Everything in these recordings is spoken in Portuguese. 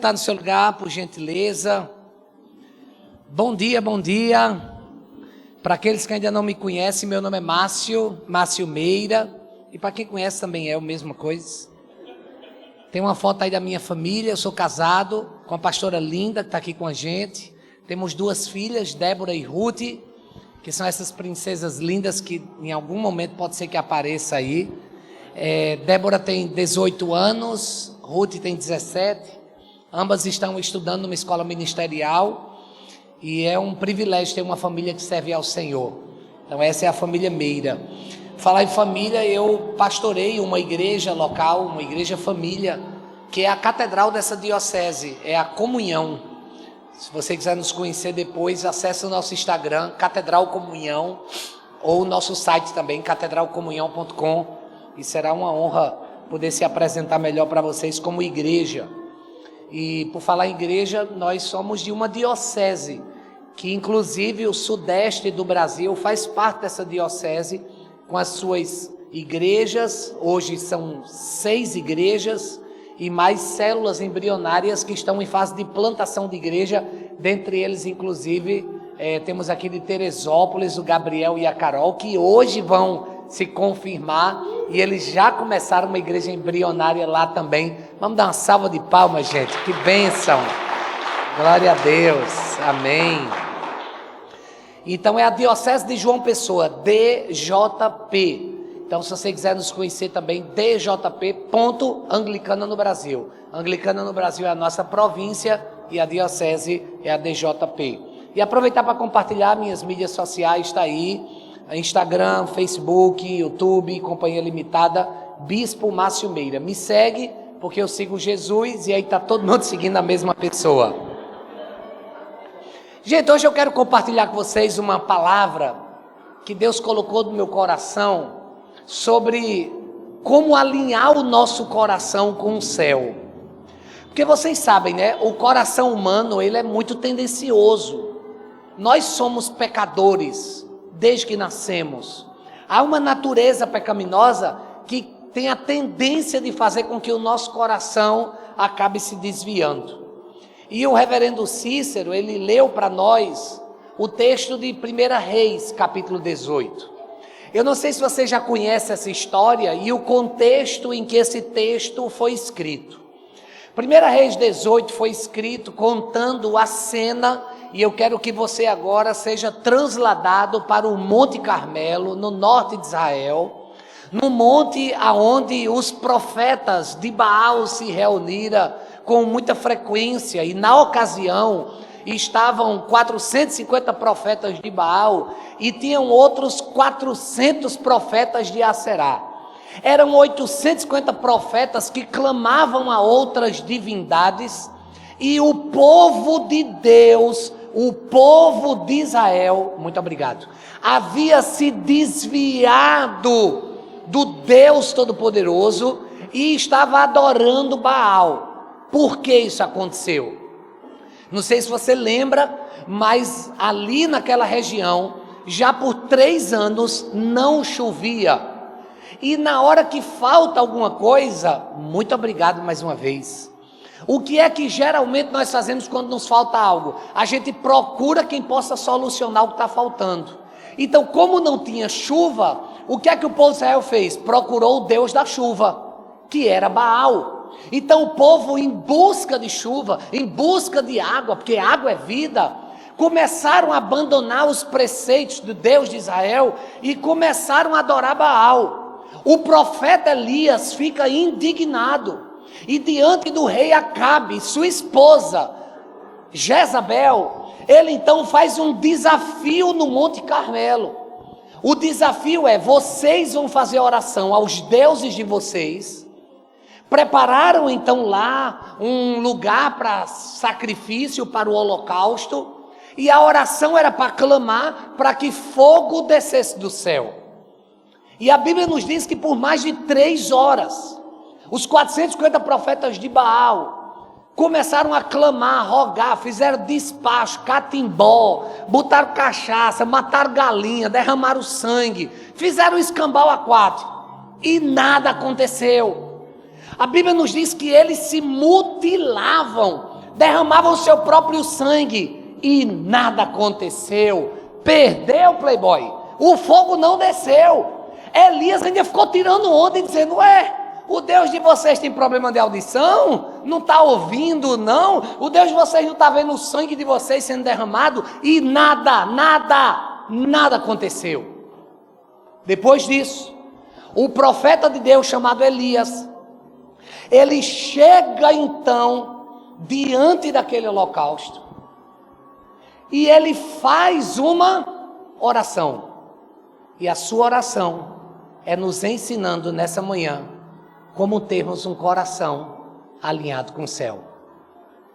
sentar no seu lugar, por gentileza. Bom dia, bom dia. Para aqueles que ainda não me conhecem, meu nome é Márcio Meira. E para quem conhece também é a mesma coisa. Tem uma foto aí da minha família, eu sou casado com a pastora Linda, que está aqui com a gente. Temos duas filhas, Débora e Ruth, que são essas princesas lindas que em algum momento pode ser que apareça aí. Débora tem 18 anos, Ruth tem 17. Ambas estão estudando numa escola ministerial e é um privilégio ter uma família que serve ao Senhor. Então essa é a família Meira. Falar em família, eu pastorei uma igreja local, uma igreja família, que é a catedral dessa diocese, é a Comunhão. Se você quiser nos conhecer depois, acesse o nosso Instagram, Catedral Comunhão, ou o nosso site também, catedralcomunhão.com, e será uma honra poder se apresentar melhor para vocês como igreja. E por falar em igreja, nós somos de uma diocese, que inclusive o sudeste do Brasil faz parte dessa diocese, com as suas igrejas. Hoje são 6 igrejas, e mais células embrionárias que estão em fase de plantação de igreja, dentre eles inclusive temos aqui de Teresópolis o Gabriel e a Carol, que hoje vão se confirmar, e eles já começaram uma igreja embrionária lá também. Vamos dar uma salva de palmas, gente, que bênção, glória a Deus, amém. Então é a Diocese de João Pessoa, DJP. Então, se você quiser nos conhecer também, DJP.Anglicana no Brasil. Anglicana no Brasil é a nossa província e a diocese é a DJP. E aproveitar para compartilhar minhas mídias sociais, está aí, Instagram, Facebook, YouTube, Companhia Limitada, Bispo Márcio Meira. Me segue, porque eu sigo Jesus e aí está todo mundo seguindo a mesma pessoa. Gente, hoje eu quero compartilhar com vocês uma palavra que Deus colocou no meu coração, sobre como alinhar o nosso coração com o céu. Porque vocês sabem, né? O coração humano, ele é muito tendencioso. Nós somos pecadores desde que nascemos. Há uma natureza pecaminosa que tem a tendência de fazer com que o nosso coração acabe se desviando. E o reverendo Cícero, ele leu para nós o texto de 1 Reis, capítulo 18. Eu não sei se você já conhece essa história e o contexto em que esse texto foi escrito. 1 Reis 18 foi escrito contando a cena, e eu quero que você agora seja transladado para o Monte Carmelo, no norte de Israel, no monte aonde os profetas de Baal se reuniram com muita frequência, e na ocasião estavam 450 profetas de Baal e tinham outros 400 profetas de Aserá. Eram 850 profetas que clamavam a outras divindades, e o povo de Deus, o povo de Israel, muito obrigado, havia se desviado do Deus Todo-Poderoso e estava adorando Baal. Por que isso aconteceu? Não sei se você lembra, mas ali naquela região, já por 3 anos não chovia. E na hora que falta alguma coisa, muito obrigado mais uma vez. O que é que geralmente nós fazemos quando nos falta algo? A gente procura quem possa solucionar o que está faltando. Então, como não tinha chuva, o que é que o povo de Israel fez? Procurou o Deus da chuva, que era Baal. Então o povo, em busca de chuva, em busca de água, porque água é vida, começaram a abandonar os preceitos do Deus de Israel e começaram a adorar Baal. O profeta Elias fica indignado, e diante do rei Acabe, sua esposa Jezabel, ele então faz um desafio no Monte Carmelo. O desafio é: vocês vão fazer oração aos deuses de vocês. Prepararam então lá um lugar para sacrifício, para o holocausto, e a oração era para clamar para que fogo descesse do céu. E a Bíblia nos diz que por mais de 3 horas, os 450 profetas de Baal começaram a clamar, a rogar, fizeram despacho, catimbó, botaram cachaça, mataram galinha, derramaram sangue, fizeram escambau a 4, e nada aconteceu. A Bíblia nos diz que eles se mutilavam derramavam o seu próprio sangue e nada aconteceu. Perdeu, playboy. O fogo não desceu. Elias ainda ficou tirando onda e dizendo: o Deus de vocês tem problema de audição? Não está ouvindo, não? O Deus de vocês não está vendo o sangue de vocês sendo derramado? E nada aconteceu. Depois disso, o profeta de Deus chamado Elias, ele chega então diante daquele holocausto e ele faz uma oração. E a sua oração é nos ensinando nessa manhã como termos um coração alinhado com o céu.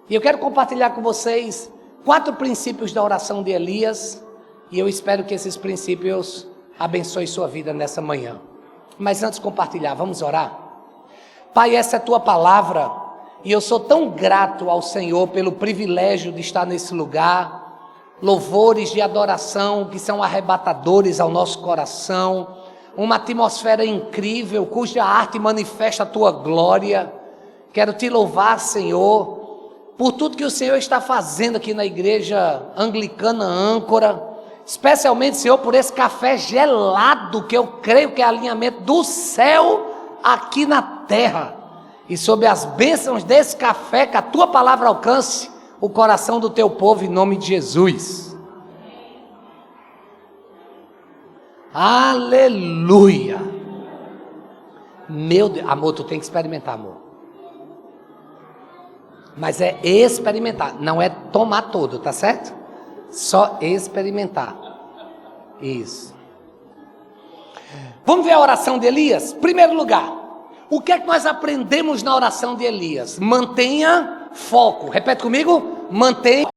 E eu quero compartilhar com vocês 4 princípios da oração de Elias, e eu espero que esses princípios abençoem sua vida nessa manhã. Mas antes de compartilhar, vamos orar? Pai, essa é a tua palavra, e eu sou tão grato ao Senhor pelo privilégio de estar nesse lugar, louvores de adoração que são arrebatadores ao nosso coração, uma atmosfera incrível, cuja arte manifesta a tua glória. Quero te louvar, Senhor, por tudo que o Senhor está fazendo aqui na igreja anglicana Âncora, especialmente, Senhor, por esse café gelado, que eu creio que é alinhamento do céu aqui na terra, e sob as bênçãos desse café, que a tua palavra alcance o coração do teu povo, em nome de Jesus. Aleluia. Meu Deus, amor, tu tem que experimentar, amor. Mas é experimentar, não é tomar todo, tá certo? Só experimentar. Isso. Vamos ver a oração de Elias? Primeiro lugar, o que é que nós aprendemos na oração de Elias? Mantenha foco. Repete comigo. Mantenha.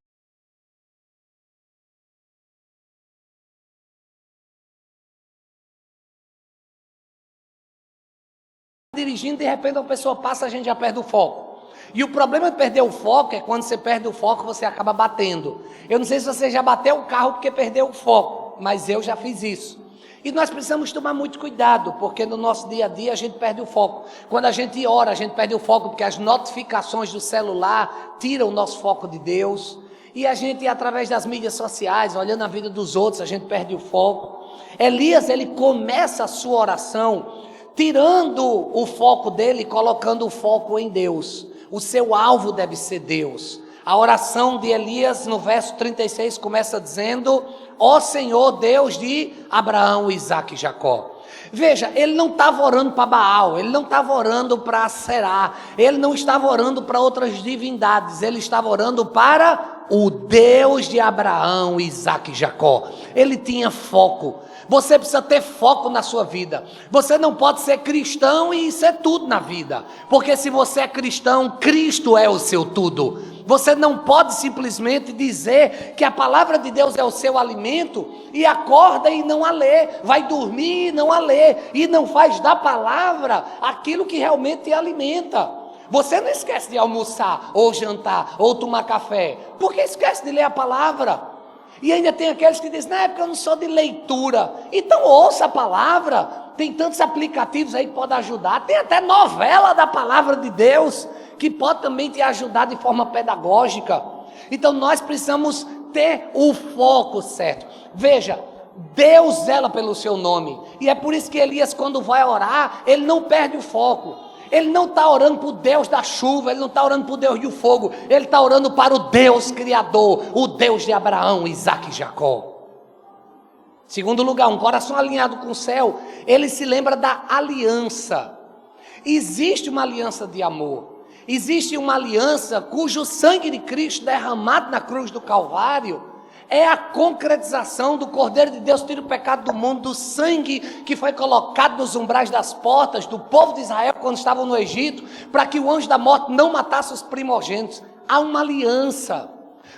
Dirigindo, de repente a pessoa passa, a gente já perde o foco. E o problema de perder o foco é quando você perde o foco, você acaba batendo. Eu não sei se você já bateu o carro porque perdeu o foco, mas eu já fiz isso. E nós precisamos tomar muito cuidado, porque no nosso dia a dia a gente perde o foco. Quando a gente ora, a gente perde o foco, porque as notificações do celular tiram o nosso foco de Deus. E a gente, através das mídias sociais, olhando a vida dos outros, a gente perde o foco. Elias, ele começa a sua oração tirando o foco dele, colocando o foco em Deus. O seu alvo deve ser Deus. A oração de Elias, no verso 36, começa dizendo: ó Senhor, Deus de Abraão, Isaque e Jacó. Veja, ele não estava orando para Baal, ele não estava orando para Será, ele não estava orando para outras divindades, ele estava orando para o Deus de Abraão, Isaque e Jacó. Ele tinha foco. Você precisa ter foco na sua vida. Você não pode ser cristão e ser tudo na vida, porque se você é cristão, Cristo é o seu tudo. Você não pode simplesmente dizer que a palavra de Deus é o seu alimento e acorda e não a lê, vai dormir e não a lê, e não faz da palavra aquilo que realmente te alimenta. Você não esquece de almoçar, ou jantar, ou tomar café, porque esquece de ler a palavra. E ainda tem aqueles que dizem: na época eu não sou de leitura. Então ouça a palavra. Tem tantos aplicativos aí que podem ajudar. Tem até novela da palavra de Deus, que pode também te ajudar de forma pedagógica. Então nós precisamos ter o foco certo. Veja, Deus zela pelo seu nome. E é por isso que Elias, quando vai orar, ele não perde o foco. Ele não está orando para o Deus da chuva, ele não está orando para o Deus do fogo, ele está orando para o Deus Criador, o Deus de Abraão, Isaque e Jacó. Segundo lugar, um coração alinhado com o céu, ele se lembra da aliança. Existe uma aliança de amor, existe uma aliança cujo sangue de Cristo derramado na cruz do Calvário é a concretização do Cordeiro de Deus, tira o pecado do mundo, do sangue que foi colocado nos umbrais das portas do povo de Israel quando estavam no Egito, para que o anjo da morte não matasse os primogênitos. Há uma aliança.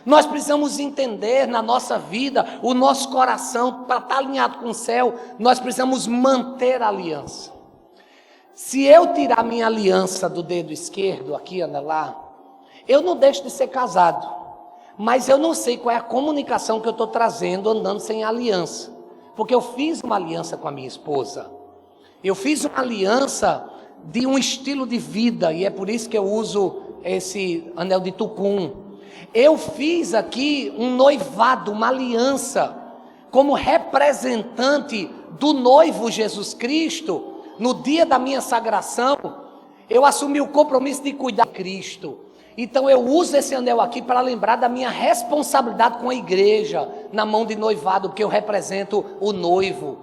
Nós precisamos entender na nossa vida, o nosso coração, para estar alinhado com o céu, nós precisamos manter a aliança. Se eu tirar minha aliança do dedo esquerdo, aqui, anda lá, eu não deixo de ser casado. Mas eu não sei qual é a comunicação que eu estou trazendo andando sem aliança. Porque eu fiz uma aliança com a minha esposa. Eu fiz uma aliança de um estilo de vida. E é por isso que eu uso esse anel de tucum. Eu fiz aqui um noivado, uma aliança, como representante do noivo Jesus Cristo. No dia da minha sagração, eu assumi o compromisso de cuidar de Cristo. Então eu uso esse anel aqui para lembrar da minha responsabilidade com a igreja, na mão de noivado, porque eu represento o noivo.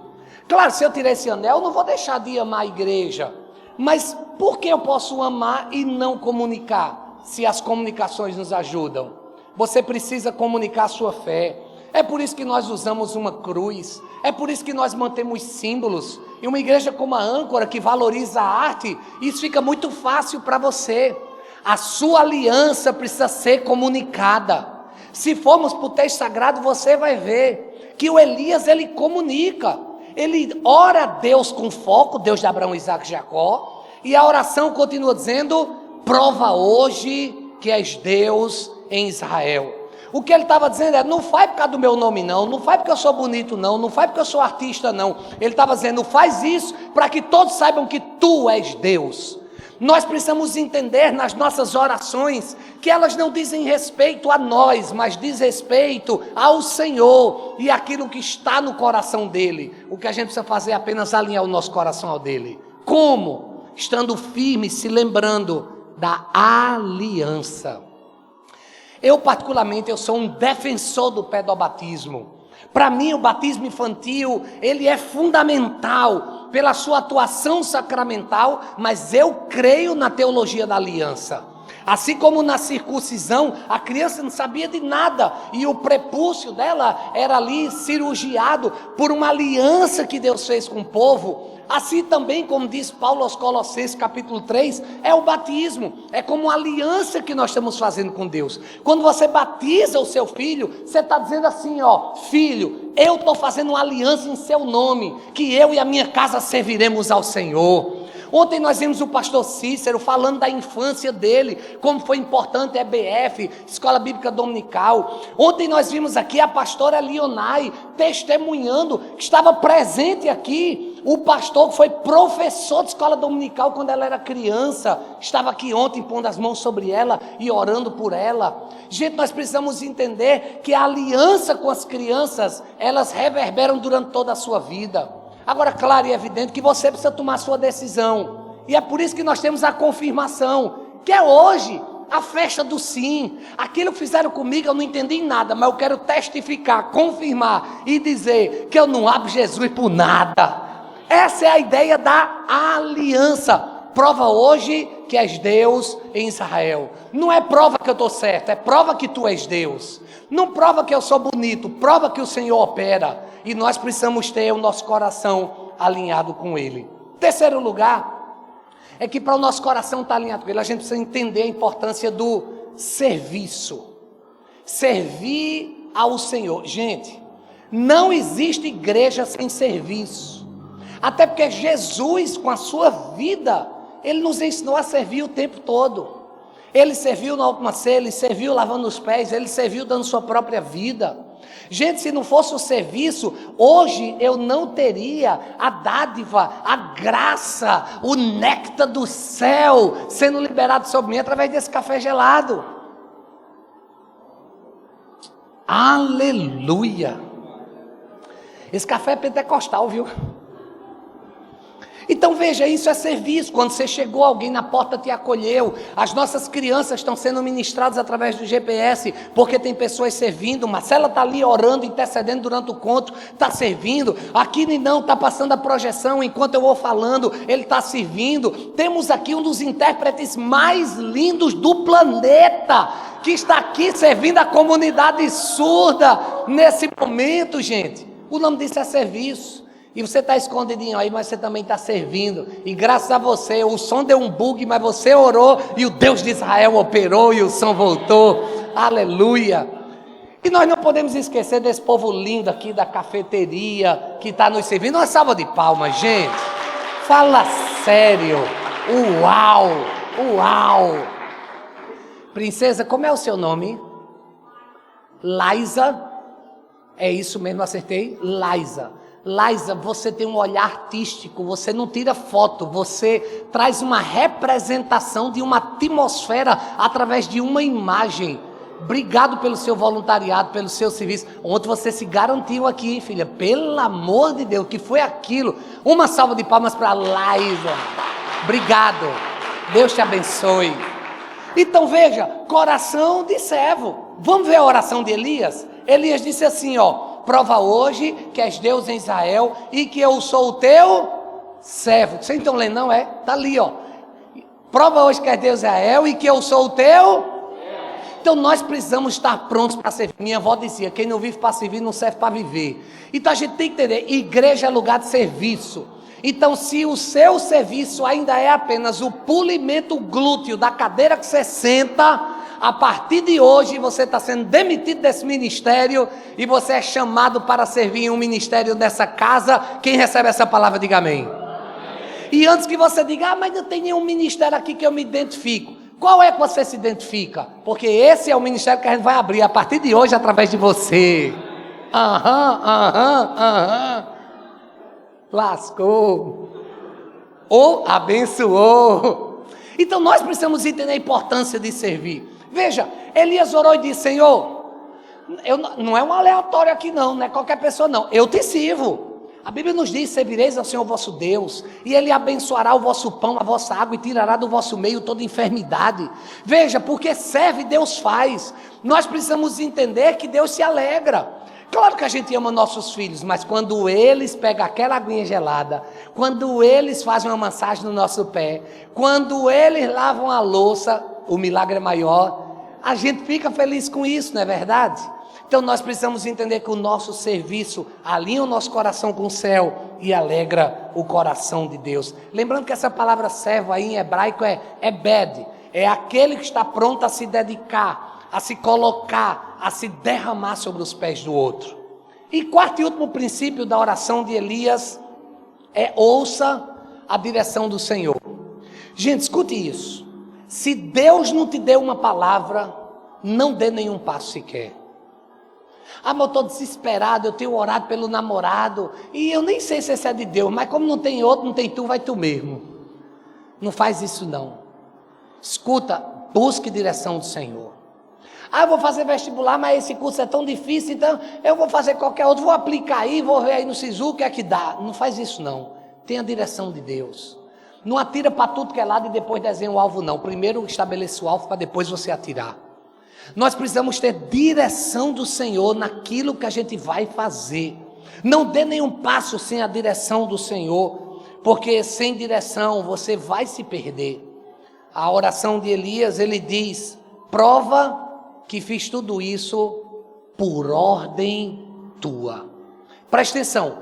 Claro, se eu tirar esse anel, eu não vou deixar de amar a igreja. Mas por que eu posso amar e não comunicar, se as comunicações nos ajudam? Você precisa comunicar a sua fé. É por isso que nós usamos uma cruz. É por isso que nós mantemos símbolos. E uma igreja como a Âncora, que valoriza a arte, isso fica muito fácil para você. A sua aliança precisa ser comunicada. Se formos para o texto sagrado, você vai ver que o Elias, ele comunica. Ele ora a Deus com foco, Deus de Abraão, Isaac e Jacó. E a oração continua dizendo: prova hoje que és Deus em Israel. O que ele estava dizendo é: não faz por causa do meu nome não, não faz porque eu sou bonito não, não faz porque eu sou artista não. Ele estava dizendo: faz isso para que todos saibam que tu és Deus. Nós precisamos entender nas nossas orações que elas não dizem respeito a nós, mas diz respeito ao Senhor e aquilo que está no coração dele. O que a gente precisa fazer é apenas alinhar o nosso coração ao dele. Como? Estando firme, se lembrando da aliança. Eu particularmente, eu sou um defensor do pedobatismo. Para mim o batismo infantil, ele é fundamental pela sua atuação sacramental, mas eu creio na teologia da aliança. Assim como na circuncisão, a criança não sabia de nada, e o prepúcio dela era ali cirurgiado por uma aliança que Deus fez com o povo. Assim também, como diz Paulo aos Colossenses capítulo 3, é o batismo, é como uma aliança que nós estamos fazendo com Deus. Quando você batiza o seu filho, você está dizendo assim, ó: filho, eu estou fazendo uma aliança em seu nome, que eu e a minha casa serviremos ao Senhor. Ontem nós vimos o pastor Cícero falando da infância dele, como foi importante a EBF, Escola Bíblica Dominical. Ontem nós vimos aqui a pastora Lionai testemunhando, que estava presente aqui, o pastor que foi professor de escola dominical quando ela era criança, estava aqui ontem pondo as mãos sobre ela e orando por ela. Gente, nós precisamos entender que a aliança com as crianças, elas reverberam durante toda a sua vida. Agora, claro e evidente que você precisa tomar a sua decisão, e é por isso que nós temos a confirmação, que é hoje, a festa do sim. Aquilo que fizeram comigo eu não entendi nada, mas eu quero testificar, confirmar e dizer que eu não abro Jesus por nada. Essa é a ideia da aliança. Prova hoje que és Deus em Israel. Não é prova que eu estou certo, é prova que tu és Deus. Não prova que eu sou bonito, prova que o Senhor opera. E nós precisamos ter o nosso coração alinhado com Ele. Terceiro lugar, é que para o nosso coração estar alinhado com Ele, a gente precisa entender a importância do serviço. Servir ao Senhor. Gente, não existe igreja sem serviço. Até porque Jesus, com a sua vida, Ele nos ensinou a servir o tempo todo. Ele serviu na última ceia, Ele serviu lavando os pés, Ele serviu dando sua própria vida. Gente, se não fosse o serviço, hoje eu não teria a dádiva, a graça, o néctar do céu sendo liberado sobre mim através desse café gelado. Aleluia! Esse café é pentecostal, viu? Então veja, isso é serviço. Quando você chegou, alguém na porta te acolheu. As nossas crianças estão sendo ministradas através do GPS, porque tem pessoas servindo. Marcela está ali orando, intercedendo durante o culto, está servindo. Aqui não, está passando a projeção, enquanto eu vou falando, ele está servindo. Temos aqui um dos intérpretes mais lindos do planeta, que está aqui servindo a comunidade surda, nesse momento, gente. O nome disso é serviço. E você está escondidinho aí, mas você também está servindo. E graças a você, o som deu um bug, mas você orou e o Deus de Israel operou e o som voltou. Aleluia! E nós não podemos esquecer desse povo lindo aqui da cafeteria que está nos servindo. Uma salva de palmas, gente. Fala sério. Uau! Uau! Princesa, como é o seu nome? Laisa. É isso mesmo, acertei? Laisa. Laisa, você tem um olhar artístico, você não tira foto, você traz uma representação de uma atmosfera através de uma imagem. Obrigado pelo seu voluntariado, pelo seu serviço. Ontem você se garantiu aqui, filha. Pelo amor de Deus, o que foi aquilo? Uma salva de palmas para Laisa. Obrigado. Deus te abençoe. Então veja, coração de servo. Vamos ver a oração de Elias? Elias disse assim, prova hoje que és Deus em Israel e que eu sou o teu servo. Vocês estão lendo, não é? Está ali, prova hoje que és Deus em Israel e que eu sou o teu. Então nós precisamos estar prontos para servir. Minha avó dizia, quem não vive para servir não serve para viver. Então a gente tem que entender, igreja é lugar de serviço. Então se o seu serviço ainda é apenas o polimento glúteo da cadeira que você senta, a partir de hoje você está sendo demitido desse ministério e você é chamado para servir em um ministério dessa casa. Quem recebe essa palavra, diga amém. E antes que você diga, mas não tem nenhum ministério aqui que eu me identifico. Qual é que você se identifica? Porque esse é o ministério que a gente vai abrir a partir de hoje através de você. Lascou. Ou abençoou. Então nós precisamos entender a importância de servir. Veja, Elias orou e disse, Senhor, não é um aleatório aqui não é qualquer pessoa não, eu te sirvo. A Bíblia nos diz, servireis ao Senhor vosso Deus, e Ele abençoará o vosso pão, a vossa água, e tirará do vosso meio toda enfermidade. Veja, porque serve, Deus faz. Nós precisamos entender que Deus se alegra. Claro que a gente ama nossos filhos, mas quando eles pegam aquela aguinha gelada, quando eles fazem uma massagem no nosso pé, quando eles lavam a louça, o milagre é maior, a gente fica feliz com isso, não é verdade? Então nós precisamos entender que o nosso serviço alinha o nosso coração com o céu e alegra o coração de Deus. Lembrando que essa palavra servo aí em hebraico é ebed, é aquele que está pronto a se dedicar, a se colocar, a se derramar sobre os pés do outro. E quarto e último princípio da oração de Elias é ouça a direção do Senhor. Gente, escute isso. Se Deus não te deu uma palavra, não dê nenhum passo sequer. Mas eu estou desesperado, eu tenho orado pelo namorado, e eu nem sei se esse é de Deus, mas como não tem outro, não tem tu, vai tu mesmo. Não faz isso não. Escuta, busque direção do Senhor. Eu vou fazer vestibular, mas esse curso é tão difícil, então eu vou fazer qualquer outro, vou aplicar aí, vou ver aí no SISU o que é que dá. Não faz isso não, tenha a direção de Deus. Não atira para tudo que é lado e depois desenha o alvo não. Primeiro estabeleça o alvo para depois você atirar. Nós precisamos ter direção do Senhor naquilo que a gente vai fazer. Não dê nenhum passo sem a direção do Senhor, porque sem direção você vai se perder. A oração de Elias, ele diz, prova que fiz tudo isso por ordem tua. Presta atenção,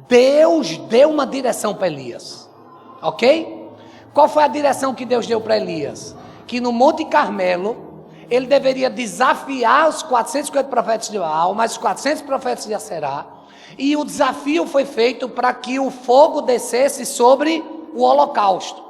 Deus deu uma direção para Elias, ok? Qual foi a direção que Deus deu para Elias? Que no Monte Carmelo, ele deveria desafiar os 450 profetas de Baal, mais os 400 profetas de Aserá, e o desafio foi feito para que o fogo descesse sobre o holocausto.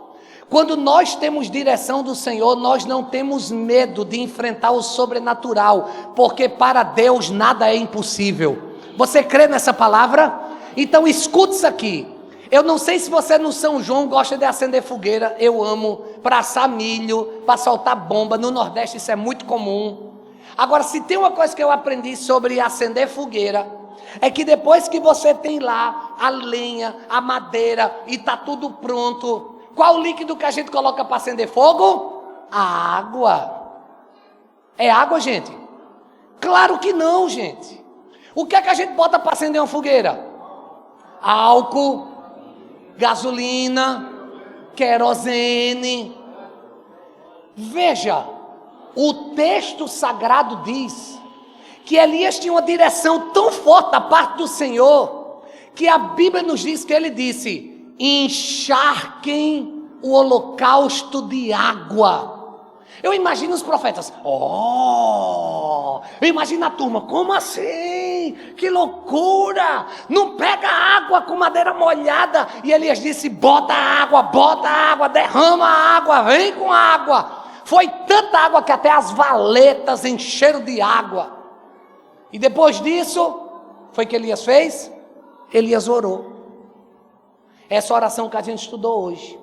Quando nós temos direção do Senhor, nós não temos medo de enfrentar o sobrenatural, porque para Deus nada é impossível. Você crê nessa palavra? Então escute isso aqui. Eu não sei se você no São João gosta de acender fogueira, eu amo, para assar milho, para soltar bomba, no Nordeste isso é muito comum. Agora, se tem uma coisa que eu aprendi sobre acender fogueira, é que depois que você tem lá a lenha, a madeira e está tudo pronto, qual o líquido que a gente coloca para acender fogo? A água. É água, gente? Claro que não, gente. O que é que a gente bota para acender uma fogueira? Álcool, gasolina, querosene. Veja, o texto sagrado diz que Elias tinha uma direção tão forte da parte do Senhor, que a Bíblia nos diz que ele disse, encharquem o holocausto de água. Eu imagino os profetas, eu imagino a turma, como assim? Que loucura! Não pega água com madeira molhada. E Elias disse, bota água, derrama a água, vem com água. Foi tanta água que até as valetas encheram de água. E depois disso, foi o que Elias fez? Elias orou. Essa oração que a gente estudou hoje.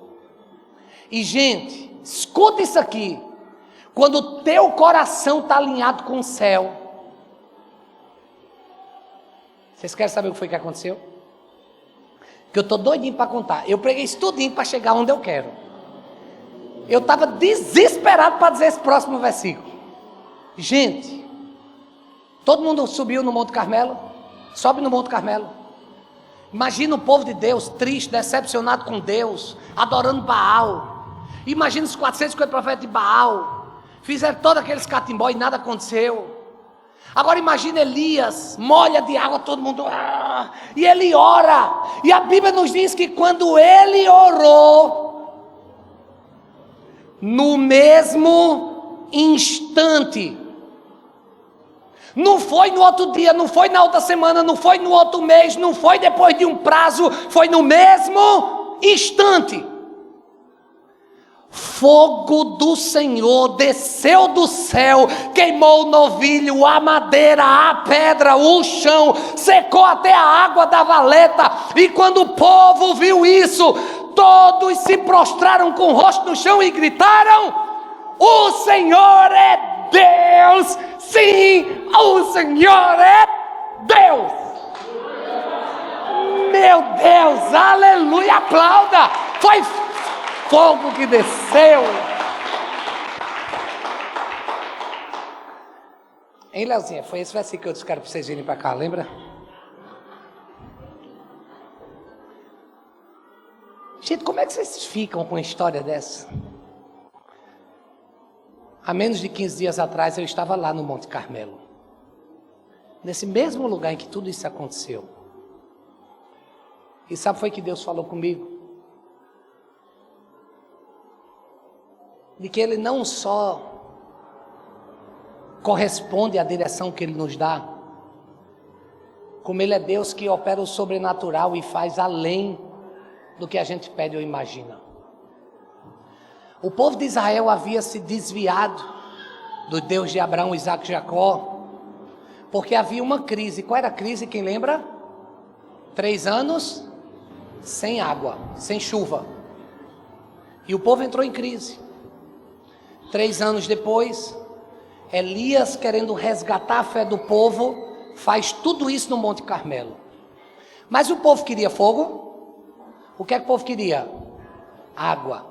E gente, escuta isso aqui. Quando o teu coração está alinhado com o céu. Vocês querem saber o que foi que aconteceu? Que eu estou doidinho para contar. Eu preguei isso tudinho para chegar onde eu quero. Eu estava desesperado para dizer esse próximo versículo. Gente, todo mundo subiu no Monte Carmelo? Sobe no Monte Carmelo. Imagina o povo de Deus triste, decepcionado com Deus, adorando Baal. Imagina os 450 profetas de Baal. Fizeram todos aqueles catimbó e nada aconteceu. Agora imagina Elias, molha de água todo mundo, e ele ora. E a Bíblia nos diz que quando ele orou, no mesmo instante, não foi no outro dia, não foi na outra semana, não foi no outro mês, não foi depois de um prazo, foi no mesmo instante. Fogo do Senhor desceu do céu, queimou o novilho, a madeira, a pedra, o chão, secou até a água da valeta. E quando o povo viu isso, todos se prostraram com o rosto no chão e gritaram: o Senhor é Deus! Sim, o Senhor é Deus! Meu Deus, aleluia, aplauda! Foi fogo que desceu. Hein, Leozinha? Foi esse versículo que eu disse que era para vocês virem para cá, lembra? Gente, como é que vocês ficam com uma história dessa? Há menos de 15 dias atrás eu estava lá no Monte Carmelo. Nesse mesmo lugar em que tudo isso aconteceu. E sabe foi que Deus falou comigo? De que Ele não só corresponde à direção que Ele nos dá, como Ele é Deus que opera o sobrenatural e faz além do que a gente pede ou imagina. O povo de Israel havia se desviado do Deus de Abraão, Isaac e Jacó, porque havia uma crise. Qual era a crise, quem lembra? 3 anos sem água, sem chuva. E o povo entrou em crise. 3 anos depois, Elias, querendo resgatar a fé do povo, faz tudo isso no Monte Carmelo. Mas o povo queria fogo? O que é que o povo queria? Água.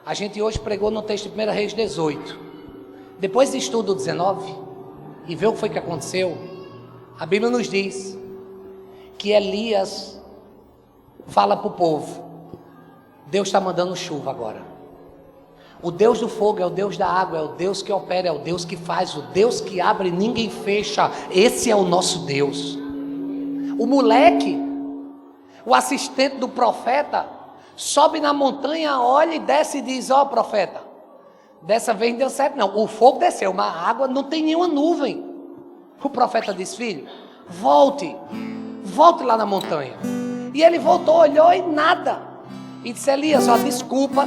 A gente hoje pregou no texto de 1 Reis 18. Depois de estudo 19, e ver o que foi que aconteceu, a Bíblia nos diz que Elias fala para o povo: Deus está mandando chuva agora. O Deus do fogo é o Deus da água, é o Deus que opera, é o Deus que faz, o Deus que abre e ninguém fecha. Esse é o nosso Deus. O moleque, o assistente do profeta, sobe na montanha, olha e desce e diz: ó, profeta, dessa vez não deu certo não, o fogo desceu, mas a água não tem nenhuma nuvem. O profeta diz: filho, volte lá na montanha. E ele voltou, olhou e nada. E disse: Elias, ó, desculpa,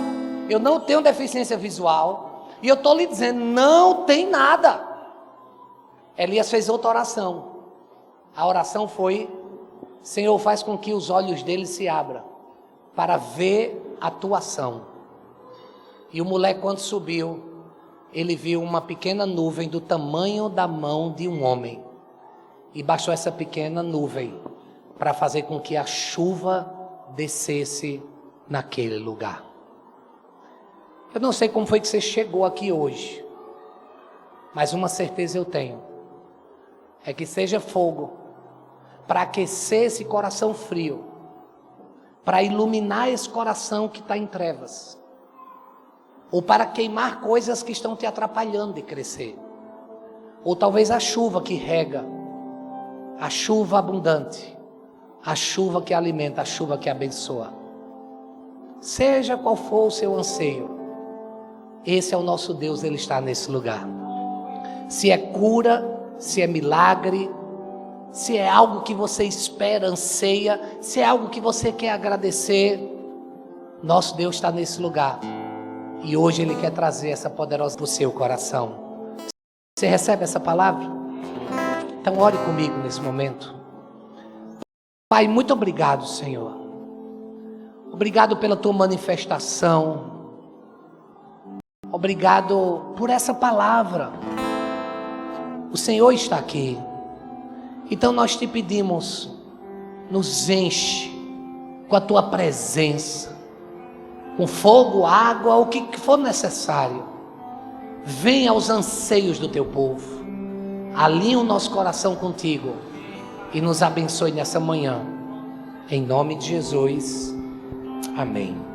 eu não tenho deficiência visual, e eu estou lhe dizendo, não tem nada. Elias fez outra oração. A oração foi: Senhor, faz com que os olhos dele se abram, para ver a tua ação. E o moleque, quando subiu, ele viu uma pequena nuvem do tamanho da mão de um homem, e baixou essa pequena nuvem, para fazer com que a chuva descesse naquele lugar. Eu não sei como foi que você chegou aqui hoje, mas uma certeza eu tenho, é que seja fogo, para aquecer esse coração frio, para iluminar esse coração que está em trevas, ou para queimar coisas que estão te atrapalhando de crescer, ou talvez a chuva que rega, a chuva abundante, a chuva que alimenta, a chuva que abençoa. Seja qual for o seu anseio, esse é o nosso Deus, Ele está nesse lugar. Se é cura, se é milagre, se é algo que você espera, anseia, se é algo que você quer agradecer, nosso Deus está nesse lugar. E hoje Ele quer trazer essa poderosa para o seu coração. Você recebe essa palavra? Então ore comigo nesse momento. Pai, muito obrigado, Senhor. Obrigado pela tua manifestação. Obrigado por essa palavra. O Senhor está aqui. Então nós te pedimos, nos enche com a tua presença, com fogo, água, o que for necessário. Venha aos anseios do teu povo. Alinha o nosso coração contigo e nos abençoe nessa manhã. Em nome de Jesus. Amém.